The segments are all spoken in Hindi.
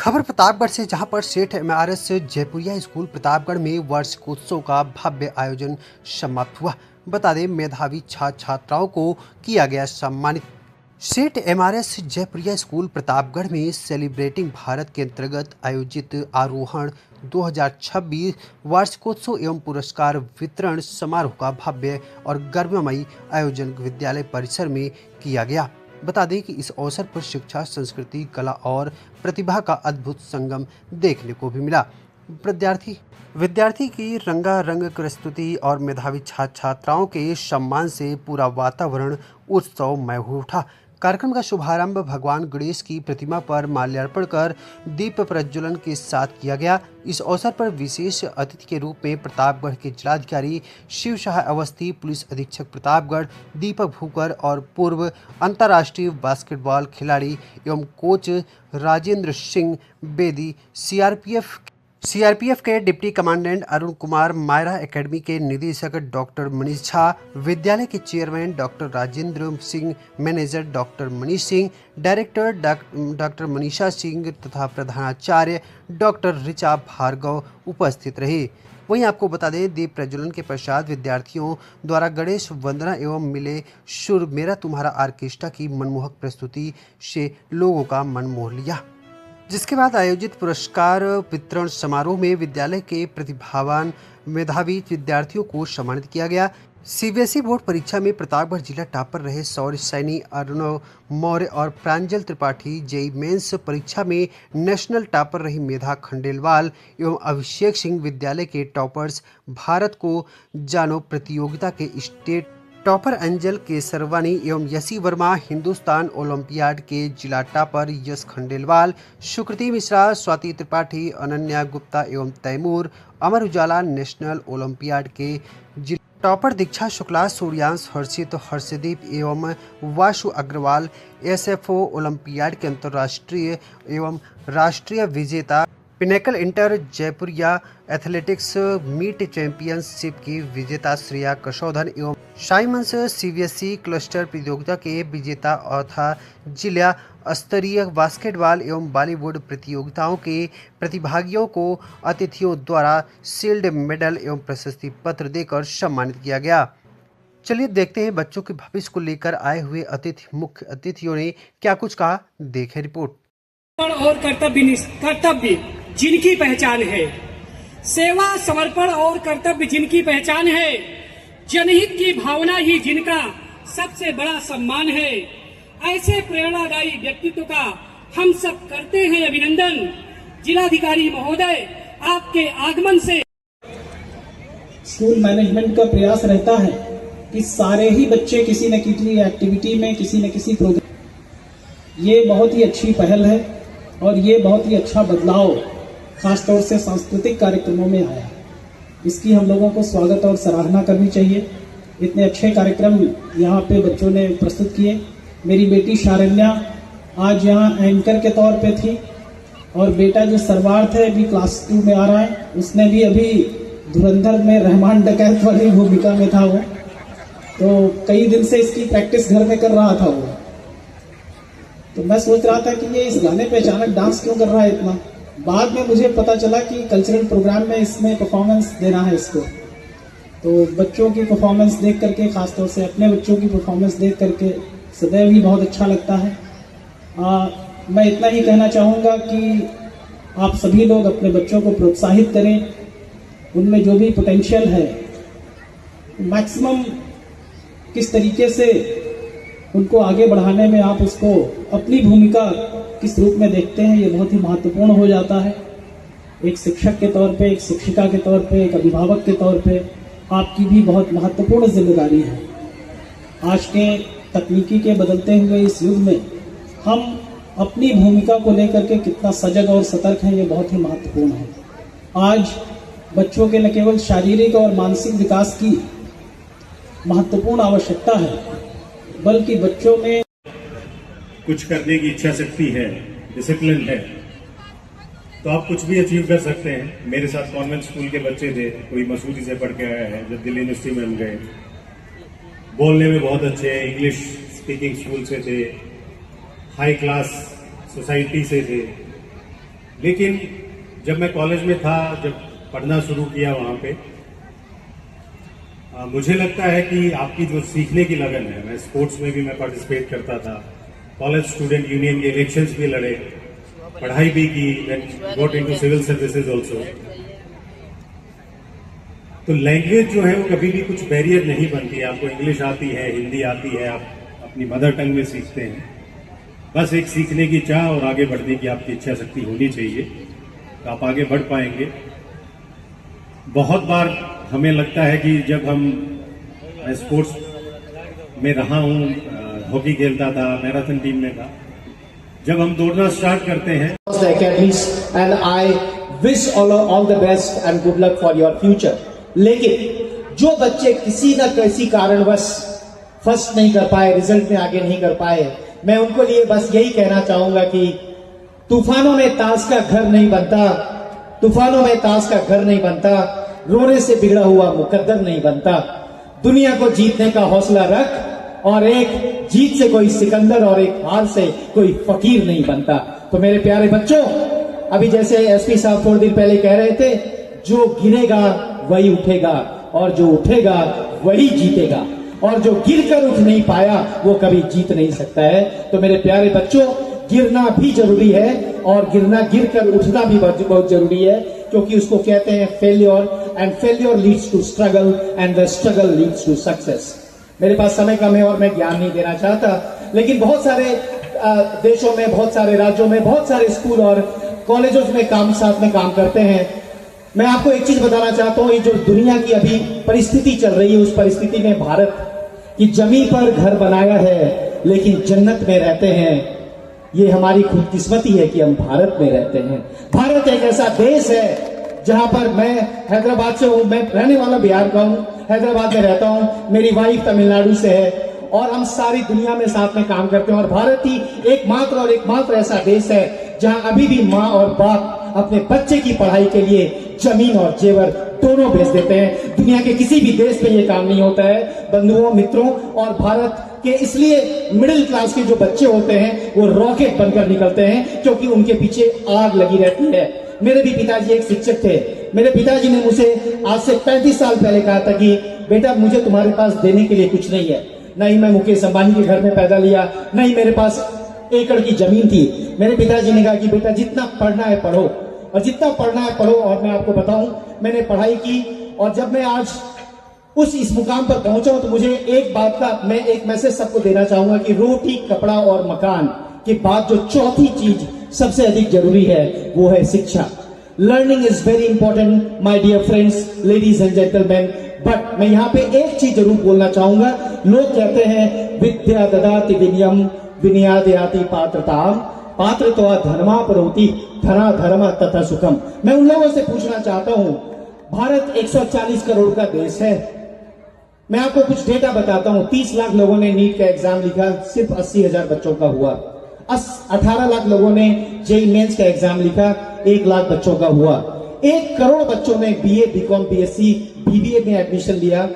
खबर प्रतापगढ़ से, जहां पर सेठ एमआरएस जयपुरिया स्कूल प्रतापगढ़ में वार्षिकोत्सव का भव्य आयोजन समाप्त हुआ। बता दें, मेधावी छात्र छात्राओं को किया गया सम्मानित। सेठ एमआरएस जयपुरिया स्कूल प्रतापगढ़ में सेलिब्रेटिंग भारत के अंतर्गत आयोजित आरोहण 2026 वार्षिकोत्सव एवं पुरस्कार वितरण समारोह का भव्य और गर्वमयी आयोजन विद्यालय परिसर में किया गया। बता दें कि इस अवसर पर शिक्षा, संस्कृति, कला और प्रतिभा का अद्भुत संगम देखने को भी मिला। विद्यार्थी की रंगारंग प्रस्तुति और मेधावी छात्र छात्राओं के सम्मान से पूरा वातावरण उत्सवमय हो उठा। कार्यक्रम का शुभारंभ भगवान गणेश की प्रतिमा पर माल्यार्पण कर दीप प्रज्वलन के साथ किया गया। इस अवसर पर विशेष अतिथि के रूप में प्रतापगढ़ के जिलाधिकारी शिव सहाय अवस्थी, पुलिस अधीक्षक प्रतापगढ़ दीपक भूकर और पूर्व अंतर्राष्ट्रीय बास्केटबॉल खिलाड़ी एवं कोच राजेंद्र सिंह बेदी, सीआरपीएफ के deputy commandant Arun Kumar, Mayra academy के निदेशक डॉक्टर मनीष झा, विद्यालय के chairman doctor Rajendra Singh, manager doctor Manish Singh, director doctor Manisha Singh तथा प्रधानाचार्य डॉक्टर ऋचा भार्गव उपस्थित रहे। वहीं आपको बता दें, दीप प्रज्वलन के पश्चात विद्यार्थियों द्वारा गणेश वंदना एवं मिले सुर मेरा तुम्हारा ऑर्केस्ट्रा की मनमोहक प्रस्तुति से लोगों का मन मोह लिया। जिसके बाद आयोजित पुरस्कार वितरण समारोह में विद्यालय के प्रतिभावान मेधावी विद्यार्थियों को सम्मानित किया गया। सीबीएसई बोर्ड परीक्षा में प्रतापगढ़ जिला टॉपर रहे शौर्य सैनी, अर्णव मौर्य और प्रांजल त्रिपाठी, जेईई मेंस परीक्षा में नेशनल टॉपर रही मेधा खंडेलवाल एवं अभिषेक सिंह विद्यालय के टॉपर्स, भारत को जानो प्रतियोगिता के स्टेट टॉपर अंजल केसरवानी एवं यशी वर्मा, हिंदुस्तान ओलंपियाड के जिला टॉपर यश खंडेलवाल, सुकृति मिश्रा, स्वाति त्रिपाठी, अनन्या गुप्ता एवं तैमूर, अमर उजाला नेशनल ओलंपियाड के जिला टॉपर दीक्षा शुक्ला, सूर्यांश, हर्षित, हर्षदीप एवं वासु अग्रवाल, एसएफओ ओलंपियाड के अंतर्राष्ट्रीय एवं राष्ट्रीय विजेता, pinnacle inter Jaipuria athletics meet championship की विजेता श्रेया कशोधन एवं साइमंस सीबीएसई क्लस्टर प्रतियोगिता के विजेता तथा जिला स्तरीय बास्केटबॉल एवं बॉलीवुड प्रतियोगिताओं के प्रतिभागियों को अतिथियों द्वारा शील्ड, मेडल एवं प्रशस्ति पत्र देकर सम्मानित किया गया। चलिए देखते हैं बच्चों के भविष्य को लेकर आए हुए मुख्य अतिथियों ने क्या कुछ कहा। देखें रिपोर्ट। और कर्तव्य जिनकी पहचान है, सेवा, समर्पण और कर्तव्य जिनकी पहचान है, जनहित की भावना ही जिनका सबसे बड़ा सम्मान है, ऐसे प्रेरणादायी व्यक्तित्व का हम सब करते हैं अभिनंदन। जिलाधिकारी महोदय, आपके आगमन से स्कूल मैनेजमेंट का प्रयास रहता है कि सारे ही बच्चे किसी न किसी एक्टिविटी में, किसी न किसी प्रोग्राम, ये बहुत ही अच्छी पहल है और ये बहुत ही अच्छा बदलाव खासतौर से सांस्कृतिक कार्यक्रमों में आया है। इसकी हम लोगों को स्वागत और सराहना करनी चाहिए। इतने अच्छे कार्यक्रम यहाँ पे बच्चों ने प्रस्तुत किए। मेरी बेटी शारण्या आज यहाँ एंकर के तौर पे थी और बेटा जो सर्वार्थ है अभी क्लास 2 में आ रहा है, उसने भी अभी धुरंधर में रहमान डकैत वाली भूमिका में था वो, तो कई दिन से इसकी प्रैक्टिस घर में कर रहा था वो। तो मैं सोच रहा था कि ये इस गाने पे अचानक डांस क्यों कर रहा है इतना। बाद में मुझे पता चला कि कल्चरल प्रोग्राम में इसमें परफॉर्मेंस देना है इसको। तो बच्चों की परफॉर्मेंस देख करके, खासतौर से अपने बच्चों की परफॉर्मेंस देख करके सदैव ही बहुत अच्छा लगता है। मैं इतना ही कहना चाहूँगा कि आप सभी लोग अपने बच्चों को प्रोत्साहित करें, उनमें जो भी पोटेंशियल है मैक्सिमम किस तरीके से उनको आगे बढ़ाने में आप उसको अपनी भूमिका किस रूप में देखते हैं, ये बहुत ही महत्वपूर्ण हो जाता है। एक शिक्षक के तौर पे, एक शिक्षिका के तौर पे, एक अभिभावक के तौर पे आपकी भी बहुत महत्वपूर्ण जिम्मेदारी है। आज के तकनीकी के बदलते हुए इस युग में हम अपनी भूमिका को लेकर के कितना सजग और सतर्क हैं, ये बहुत ही महत्वपूर्ण है। आज बच्चों के न केवल शारीरिक और मानसिक विकास की महत्वपूर्ण आवश्यकता है, बल्कि बच्चों में कुछ करने की इच्छा शक्ति है, डिसिप्लिन है, तो आप कुछ भी अचीव कर सकते हैं। मेरे साथ कॉन्वेंट स्कूल के बच्चे थे, कोई मसूरी से पढ़ के आया है, जब दिल्ली यूनिवर्सिटी में हम गए, बोलने में बहुत अच्छे, इंग्लिश स्पीकिंग स्कूल से थे, हाई क्लास सोसाइटी से थे, लेकिन जब मैं कॉलेज में था, जब पढ़ना शुरू किया वहां पे, मुझे लगता है कि आपकी जो सीखने की लगन है, मैं स्पोर्ट्स में भी मैं पार्टिसिपेट करता था, कॉलेज स्टूडेंट यूनियन के इलेक्शंस भी लड़े, पढ़ाई भी की, got into civil services also. तो लैंग्वेज जो है वो कभी भी कुछ बैरियर नहीं बनती है। आपको इंग्लिश आती है, हिंदी आती है, आप अपनी मदर टंग में सीखते हैं। बस एक सीखने की चाह और आगे बढ़ने की आपकी इच्छा शक्ति होनी चाहिए, तो आप आगे बढ़ पाएंगे। बहुत बार हमें लगता है कि जब मैं स्पोर्ट्स में रहा हूँ, हॉकी खेलता था, मैराथन टीम में था, जब हम दौड़ना स्टार्ट करते हैं, academies and I wish all the best and good luck for your future। लेकिन जो बच्चे किसी न किसी कारणवश फर्स्ट नहीं कर पाए, रिजल्ट में आगे नहीं कर पाए, मैं उनको लिए बस यही कहना चाहूंगा कि तूफानों में ताश का घर नहीं बनता, तूफानों में ताश का घर नहीं बनता, रोने से बिगड़ा हुआ मुकद्दर नहीं बनता। दुनिया को जीतने का हौसला रख, और एक जीत से कोई सिकंदर और एक हार से कोई फकीर नहीं बनता। तो मेरे प्यारे बच्चों, अभी जैसे एसपी साहब थोड़ी देर पहले कह रहे थे, जो गिरेगा वही उठेगा, और जो उठेगा वही जीतेगा, और जो गिरकर उठ नहीं पाया वो कभी जीत नहीं सकता है। तो मेरे प्यारे बच्चों, गिरना भी जरूरी है, और गिरकर उठना भी बहुत जरूरी है, क्योंकि उसको कहते हैं failure, and failure leads to struggle, and the struggle leads to success. मेरे पास समय कम है और मैं ज्ञान नहीं देना चाहता, लेकिन बहुत सारे देशों में, बहुत सारे राज्यों में, बहुत सारे स्कूल और कॉलेजों में साथ में काम करते हैं। मैं आपको एक चीज बताना चाहता हूं, ये जो दुनिया की अभी परिस्थिति चल रही है, उस परिस्थिति में भारत की जमीन पर घर बनाया है लेकिन जन्नत में रहते हैं। ये हमारी खुदकिस्मती है कि हम भारत में रहते हैं। भारत एक ऐसा देश है जहां पर, मैं हैदराबाद से हूं, मैं रहने वाला बिहार का हूं, हैदराबाद में रहता हूं, मेरी वाइफ तमिलनाडु से है, और हम सारी दुनिया में साथ में काम करते हैं। और भारत ही एकमात्र ऐसा देश है जहां अभी भी माँ और बाप अपने बच्चे की पढ़ाई के लिए जमीन और जेवर दोनों बेच देते हैं। दुनिया के किसी भी देश में ये काम नहीं होता है बंधुओं, मित्रों। और भारत के इसलिए मिडिल क्लास के जो बच्चे होते हैं वो रॉकेट बनकर निकलते हैं, क्योंकि उनके पीछे आग लगी रहती है। मेरे भी पिताजी एक शिक्षक थे। मेरे पिताजी ने मुझे आज से 35 साल पहले कहा था कि बेटा, मुझे तुम्हारे पास देने के लिए कुछ नहीं है। नहीं मैं मुकेश अंबानी के घर में पैदा लिया, नहीं मेरे पास एकड़ की जमीन थी। मेरे पिताजी ने कहा कि बेटा, जितना पढ़ना है पढ़ो, और जितना पढ़ना है पढ़ो। और मैं आपको बताऊं, मैंने पढ़ाई की, और जब मैं आज इस मुकाम पर पहुंचा हूं, तो मुझे एक बात का मैं एक मैसेज सबको देना चाहूंगा कि रोटी, कपड़ा और मकान के बाद जो चौथी चीज सबसे अधिक जरूरी है वो है शिक्षा। Learning is very important my dear friends, ladies and gentleman. But मैं यहाँ पे एक चीज जरूर बोलना चाहूंगा। लोग कहते हैं विद्या ददाति विनयम विनयादयाति पात्रताम पात्रत्वा धर्मा परोति धना धर्म तथा सुखम। मैं उन लोगों से पूछना चाहता हूं, भारत 140 करोड़ का देश है। मैं आपको कुछ डेटा बताता हूं। 30 लाख लोगों ने नीट का एग्जाम लिखा, सिर्फ 80,000 बच्चों का हुआ। 18 लाख लोगों ने जेईई मेंस का एग्जाम लिखा, 1 लाख बच्चों का हुआ। 1 करोड़ बच्चों ने बीए, बीकॉम, बीएससी, बीबीए में एडमिशन लिया।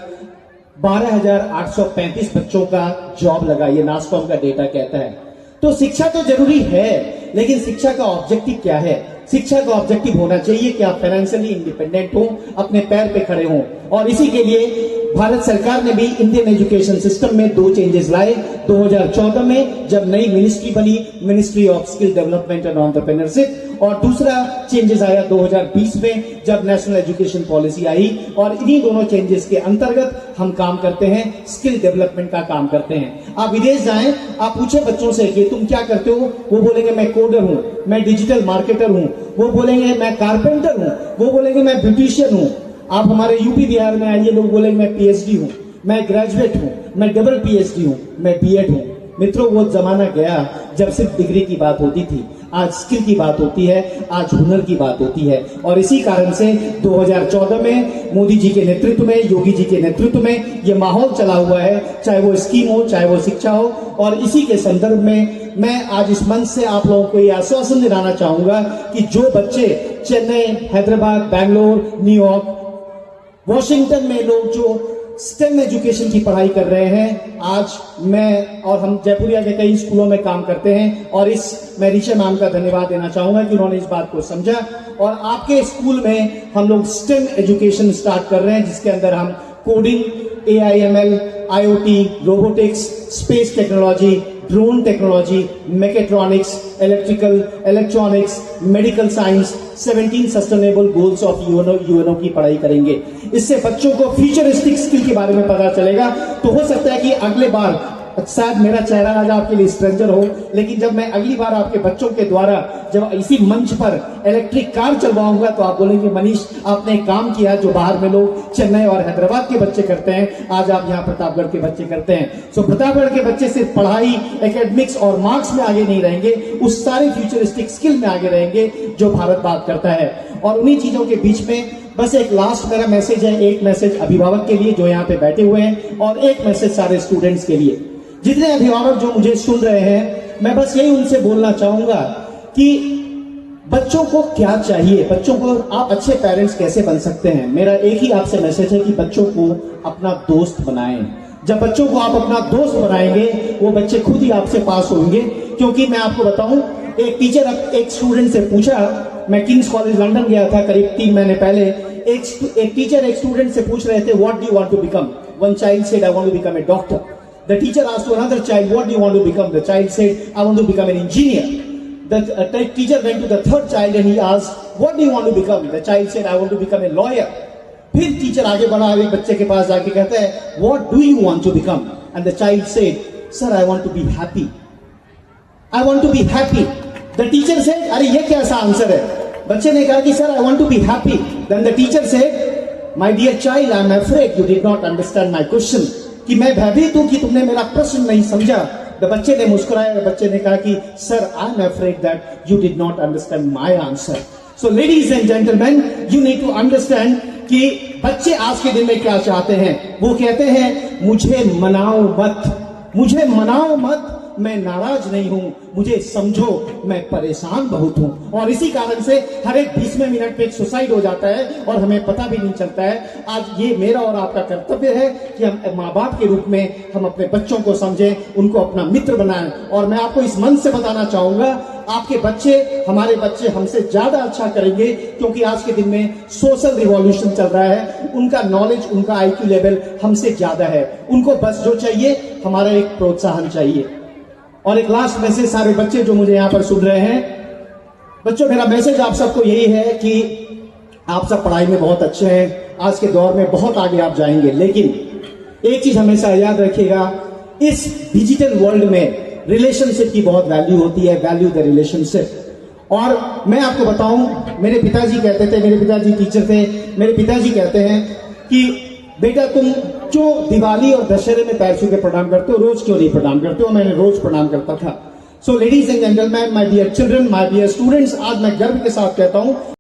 12,835 बच्चों का जॉब लगा, ये नासकॉम का डेटा कहता है। तो शिक्षा तो जरूरी है, लेकिन शिक्षा का ऑब्जेक्टिव क्या है? शिक्षा का ऑब्जेक्टिव होना चाहिए कि आप फाइनेंशियली इंडिपेंडेंट हो, अपने पैर पे खड़े हो। और इसी के लिए भारत सरकार ने भी इंडियन एजुकेशन सिस्टम में 2 चेंजेस लाए। 2014 में जब नई मिनिस्ट्री बनी, ministry of skill development and entrepreneurship, और दूसरा चेंजेस आया 2020 में जब नेशनल एजुकेशन पॉलिसी आई। और इन्हीं दोनों चेंजेस के अंतर्गत हम काम करते हैं, स्किल डेवलपमेंट का काम करते हैं। आप विदेश जाएं, आप पूछे बच्चों से कि तुम क्या करते हो, वो बोलेंगे मैं कोडर हूं, मैं डिजिटल मार्केटर हूं, वो बोलेंगे मैं कारपेंटर हूं, वो बोलेंगे मैं ब्यूटिशियन हूं। आप हमारे यूपी बिहार में आइए, लोग बोलेंगे मैं पीएचडी हूं, मैं ग्रेजुएट हूं, मैं डबल पीएचडी हूं, मैं बीएड हूं। मित्रों, वो जमाना गया जब सिर्फ डिग्री की बात होती थी। आज स्किल की बात होती है, आज हुनर की बात होती है। और इसी कारण से 2014 में मोदी जी के नेतृत्व में, योगी जी के नेतृत्व में ये माहौल चला हुआ है, चाहे वो स्कीम हो, चाहे वो शिक्षा हो। और इसी के संदर्भ में मैं आज इस मंच से आप लोगों को ये आश्वासन दिलाना चाहूंगा कि जो बच्चे चेन्नई, हैदराबाद, बैंगलोर, न्यूयॉर्क, वॉशिंगटन में लोग जो स्टेम एजुकेशन की पढ़ाई कर रहे हैं। आज मैं और हम जयपुरिया के कई स्कूलों में काम करते हैं और मैं ऋषि मैम का धन्यवाद देना चाहूंगा कि उन्होंने इस बात को समझा और आपके स्कूल में हम लोग स्टेम एजुकेशन स्टार्ट कर रहे हैं, जिसके अंदर हम coding, AIML, IoT, robotics, space technology, drone technology, mechatronics, electronics, medical science, 17 sustainable goals of UNO की पढ़ाई करेंगे। इससे बच्चों को फ्यूचरिस्टिक स्किल के बारे में पता चलेगा। तो हो सकता है कि अगले बार, शायद मेरा चेहरा आज आपके लिए स्ट्रेंजर हो, लेकिन जब मैं अगली बार आपके बच्चों के द्वारा जब इसी मंच पर इलेक्ट्रिक कार चलवाऊंगा तो आप बोलेंगे मनीष आपने एक काम किया जो बाहर में लोग चेन्नई और हैदराबाद के बच्चे करते हैं, आज आप यहाँ प्रतापगढ़ के बच्चे करते हैं। सो प्रतापगढ़ के बच्चे सिर्फ पढ़ाई, एकेडमिक्स और मार्क्स में आगे नहीं रहेंगे, उस सारे फ्यूचरिस्टिक स्किल में आगे रहेंगे जो भारत बात करता है। और उन्हीं चीजों के बीच में बस एक लास्ट मेरा मैसेज है, एक मैसेज अभिभावक के लिए जो यहाँ पे बैठे हुए हैं और एक मैसेज सारे स्टूडेंट्स के लिए। जितने अभिभावक जो मुझे सुन रहे हैं, मैं बस यही उनसे बोलना चाहूंगा कि बच्चों को क्या चाहिए, बच्चों को आप अच्छे पेरेंट्स कैसे बन सकते हैं। मेरा एक ही आपसे मैसेज है कि बच्चों को अपना दोस्त बनाएं। जब बच्चों को आप अपना दोस्त बनाएंगे वो बच्चे खुद ही आपसे पास होंगे। क्योंकि मैं आपको बताऊं, एक टीचर एक स्टूडेंट से पूछा, मैं किंग्स कॉलेज लंदन गया था करीब 3 महीने पहले, एक टीचर एक स्टूडेंट से पूछ रहे थे what do you want to become. One child said I want to become a doctor. The teacher asked to another child, what do you want to become? The child said, I want to become an engineer. The teacher went to the third child and he asked, what do you want to become? The child said, I want to become a lawyer. फिर टीचर आगे बढ़ा, एक बच्चे के पास जाके कहता है, what do you want to become? And the child said, sir, I want to be happy. I want to be happy. The teacher said, अरे ये कैसा आंसर है? बच्चे ने कहा कि sir, I want to be happy. Then the teacher said, my dear child, I am afraid you did not understand my question. कि मैं भयभीत हूं कि तुमने मेरा प्रश्न नहीं समझा। तो बच्चे ने मुस्कुराया, बच्चे ने कहा कि sir I am afraid that you did not understand my answer. So ladies and gentleman, you need to understand कि बच्चे आज के दिन में क्या चाहते हैं। वो कहते हैं मुझे मनाओ मत, मुझे मनाओ मत, मैं नाराज नहीं हूं, मुझे समझो मैं परेशान बहुत हूं। और इसी कारण से हर एक 20वें मिनट पे एक सुसाइड हो जाता है और हमें पता भी नहीं चलता है। आज ये मेरा और आपका कर्तव्य है कि हम माँ बाप के रूप में हम अपने बच्चों को समझें, उनको अपना मित्र बनाएं। और मैं आपको इस मंच से बताना चाहूंगा, आपके बच्चे, हमारे बच्चे हमसे ज्यादा अच्छा करेंगे, क्योंकि आज के दिन में सोशल रिवॉल्यूशन चल रहा है। उनका नॉलेज, उनका IQ लेवल हमसे ज्यादा है। उनको बस जो चाहिए हमारा एक प्रोत्साहन चाहिए। और एक लास्ट मैसेज सारे बच्चे जो मुझे यहां पर सुन रहे हैं, बच्चों मेरा मैसेज आप सबको यही है कि आप सब पढ़ाई में बहुत अच्छे हैं, आज के दौर में बहुत आगे आप जाएंगे, लेकिन एक चीज हमेशा याद रखिएगा, इस डिजिटल वर्ल्ड में रिलेशनशिप की बहुत वैल्यू होती है, वैल्यू द रिलेशनशिप। और मैं आपको बताऊं, मेरे पिताजी कहते थे, मेरे पिताजी टीचर थे, मेरे पिताजी कहते हैं कि बेटा तुम क्यों दिवाली और दशहरे में पैर छू के प्रणाम करते हो, रोज क्यों नहीं प्रणाम करते हो? मैंने रोज प्रणाम करता था। So ladies and gentleman, my dear children, my dear students, आज मैं गर्व के साथ कहता हूं